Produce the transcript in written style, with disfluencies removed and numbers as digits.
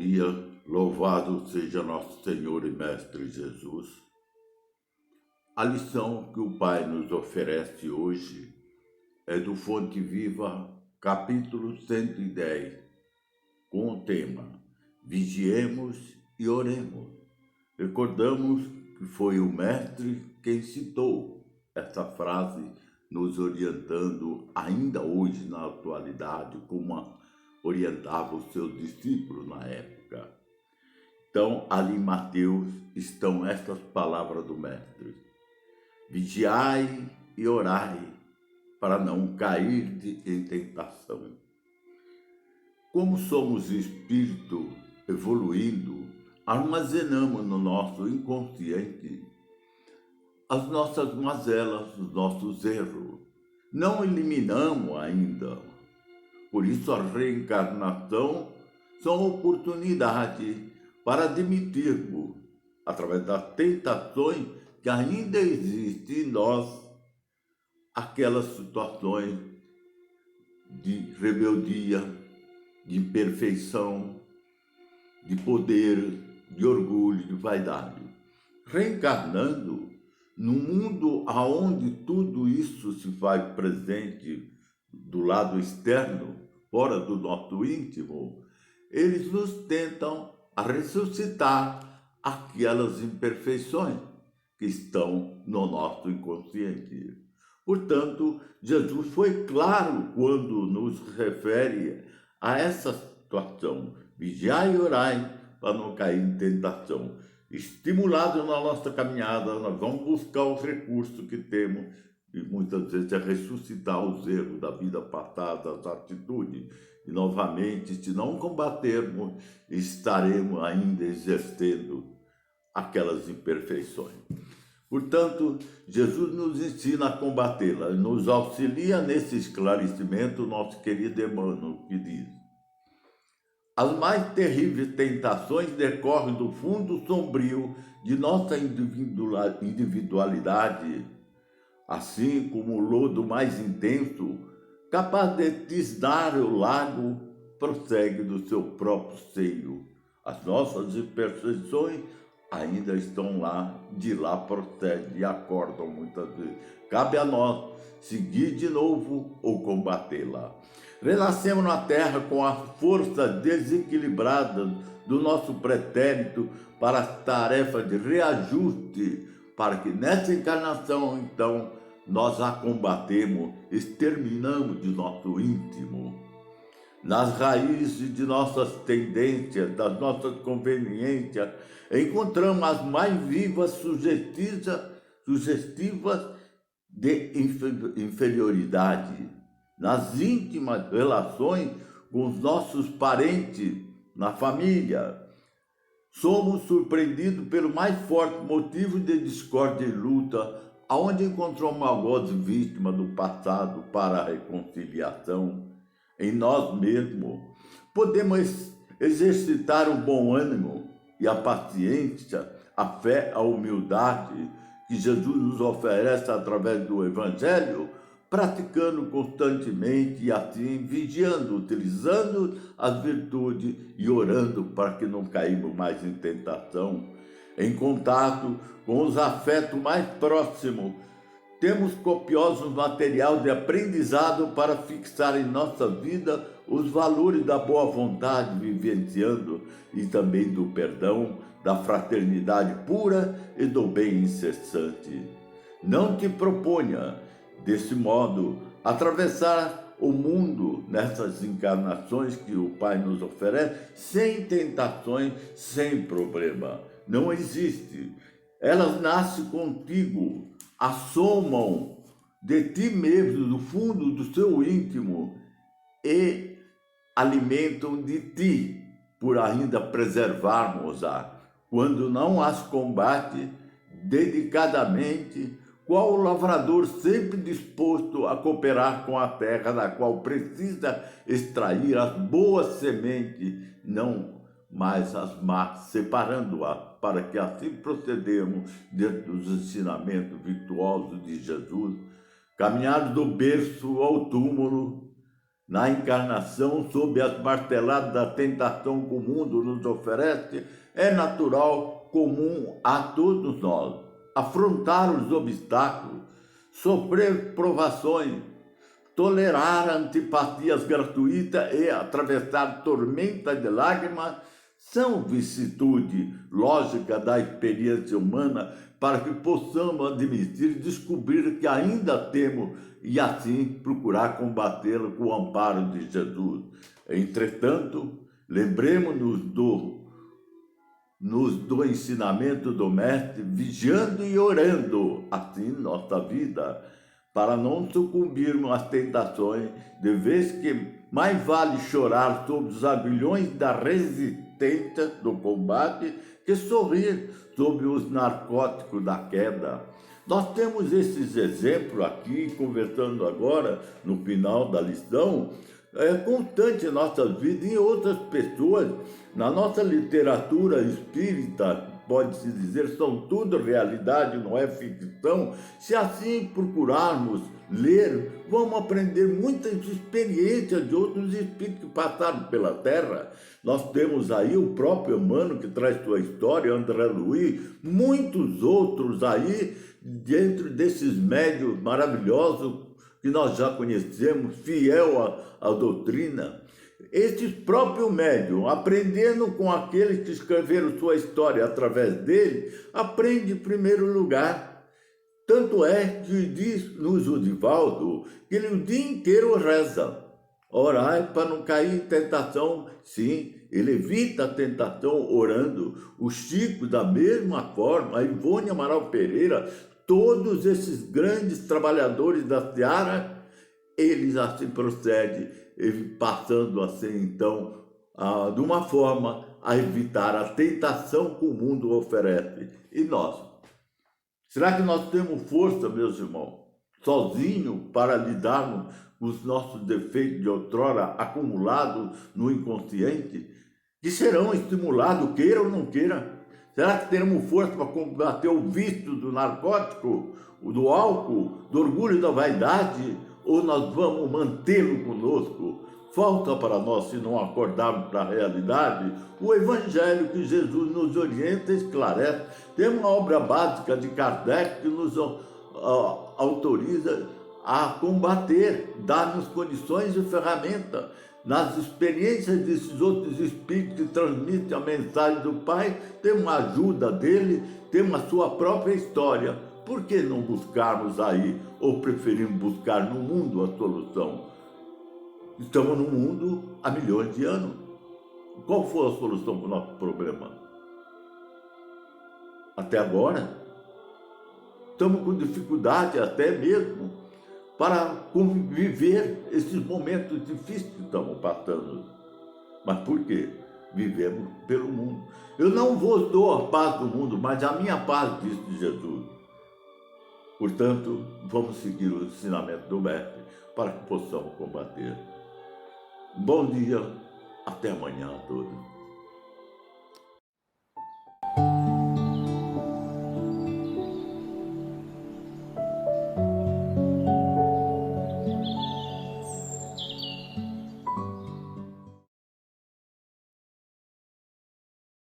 dia, louvado seja nosso Senhor e Mestre Jesus. A lição que o Pai nos oferece hoje é do Fonte Viva, capítulo 110, com o tema Vigiemos e Oremos. Recordamos que foi o Mestre quem citou essa frase, nos orientando ainda hoje na atualidade, como orientava os seus discípulos na época. Então, ali em Mateus estão estas palavras do Mestre: vigiai e orai, para não cair em tentação. Como somos espírito evoluindo, armazenamos no nosso inconsciente as nossas mazelas, os nossos erros. Não eliminamos ainda. Por isso a reencarnação são oportunidades para admitirmos, através das tentações que ainda existem em nós, aquelas situações de rebeldia, de imperfeição, de poder, de orgulho, de vaidade. Reencarnando num mundo onde tudo isso se faz presente do lado externo, fora do nosso íntimo, eles nos tentam a ressuscitar aquelas imperfeições que estão no nosso inconsciente. Portanto, Jesus foi claro quando nos refere a essa situação: vigiai e orai para não cair em tentação. Estimulado na nossa caminhada, nós vamos buscar os recursos que temos, e muitas vezes é ressuscitar os erros da vida passada, as atitudes, e novamente, se não combatermos, estaremos ainda exercendo aquelas imperfeições. Portanto, Jesus nos ensina a combatê-la, nos auxilia nesse esclarecimento o nosso querido Emmanuel, que diz: as mais terríveis tentações decorrem do fundo sombrio de nossa individualidade, assim como o lodo mais intenso, capaz de tisnar o lago, prossegue do seu próprio seio. As nossas imperfeições ainda estão lá, de lá procede e acordam muitas vezes. Cabe a nós seguir de novo ou combatê-la. Renascemos na Terra com a força desequilibrada do nosso pretérito para as tarefas de reajuste, para que nessa encarnação, então, nós a combatemos, exterminamos de nosso íntimo. Nas raízes de nossas tendências, das nossas conveniências, encontramos as mais vivas sugestivas de inferioridade. Nas íntimas relações com os nossos parentes, na família, somos surpreendidos pelo mais forte motivo de discórdia e luta, aonde encontramos maldosa vítima do passado para a reconciliação. Em nós mesmos, podemos exercitar o bom ânimo e a paciência, a fé, a humildade que Jesus nos oferece através do Evangelho, praticando constantemente e assim vigiando, utilizando as virtudes e orando para que não caímos mais em tentação. Em contato com os afetos mais próximos, temos copioso material de aprendizado para fixar em nossa vida os valores da boa vontade, vivenciando, e também do perdão, da fraternidade pura e do bem incessante. Não te proponha, desse modo, atravessar o mundo nessas encarnações que o Pai nos oferece, sem tentações, sem problema. Não existe. Elas nascem contigo, assomam de ti mesmo, do fundo do seu íntimo, e alimentam de ti, por ainda preservarmos-a, quando não as combate dedicadamente, qual o lavrador sempre disposto a cooperar com a terra, da qual precisa extrair as boas sementes, não mais as más, separando-as, para que assim procedemos dentro dos ensinamentos virtuosos de Jesus, caminhar do berço ao túmulo, na encarnação, sob as marteladas da tentação que o mundo nos oferece, é natural, comum a todos nós. Afrontar os obstáculos, sofrer provações, tolerar antipatias gratuitas e atravessar tormentas de lágrimas são vicissitude lógica da experiência humana para que possamos admitir e descobrir que ainda temos e assim procurar combatê-lo com o amparo de Jesus. Entretanto, lembremos-nos do ensinamento do Mestre, vigiando e orando, assim nossa vida, para não sucumbirmos às tentações, de vez que mais vale chorar sob os aguilhões da resistência do combate que sorrir sob os narcóticos da queda. Nós temos esses exemplos aqui, conversando agora, no final da lição, constante em nossas vidas e em outras pessoas. Na nossa literatura espírita, pode-se dizer, são tudo realidade, não é ficção. Se assim procurarmos ler, vamos aprender muitas experiências de outros espíritos que passaram pela Terra. Nós temos aí o próprio Emmanuel, que traz sua história, André Luiz, muitos outros aí, dentro desses médios maravilhosos que nós já conhecemos, fiel à doutrina. Estes próprios médiums, aprendendo com aqueles que escreveram sua história através dele, aprende em primeiro lugar. Tanto é que diz-nos o Divaldo que ele o dia inteiro reza. Orar para não cair em tentação. Sim, ele evita a tentação orando. O Chico, da mesma forma, a Ivone Amaral Pereira, todos esses grandes trabalhadores da seara, eles assim procedem, passando assim, então, de uma forma a evitar a tentação que o mundo oferece. E nós? Será que nós temos força, meus irmãos, sozinhos, para lidarmos com os nossos defeitos de outrora acumulados no inconsciente, que serão estimulados, queira ou não queira? Será que teremos força para combater o vício do narcótico, do álcool, do orgulho e da vaidade? Ou nós vamos mantê-lo conosco? Falta para nós, se não acordarmos para a realidade, o Evangelho que Jesus nos orienta e esclarece. Tem uma obra básica de Kardec que nos autoriza a combater, dá-nos condições e ferramentas. Nas experiências desses outros espíritos que transmitem a mensagem do Pai, temos a ajuda dele, temos a sua própria história. Por que não buscarmos aí, ou preferimos buscar no mundo a solução? Estamos no mundo há milhões de anos. Qual foi a solução para o nosso problema? Até agora, estamos com dificuldade até mesmo para conviver esses momentos difíceis que estamos passando. Mas por quê? Vivemos pelo mundo. Eu não vos dou a paz do mundo, mas a minha paz, disse Jesus. Portanto, vamos seguir o ensinamento do Mestre para que possamos combater. Bom dia, até amanhã a todos.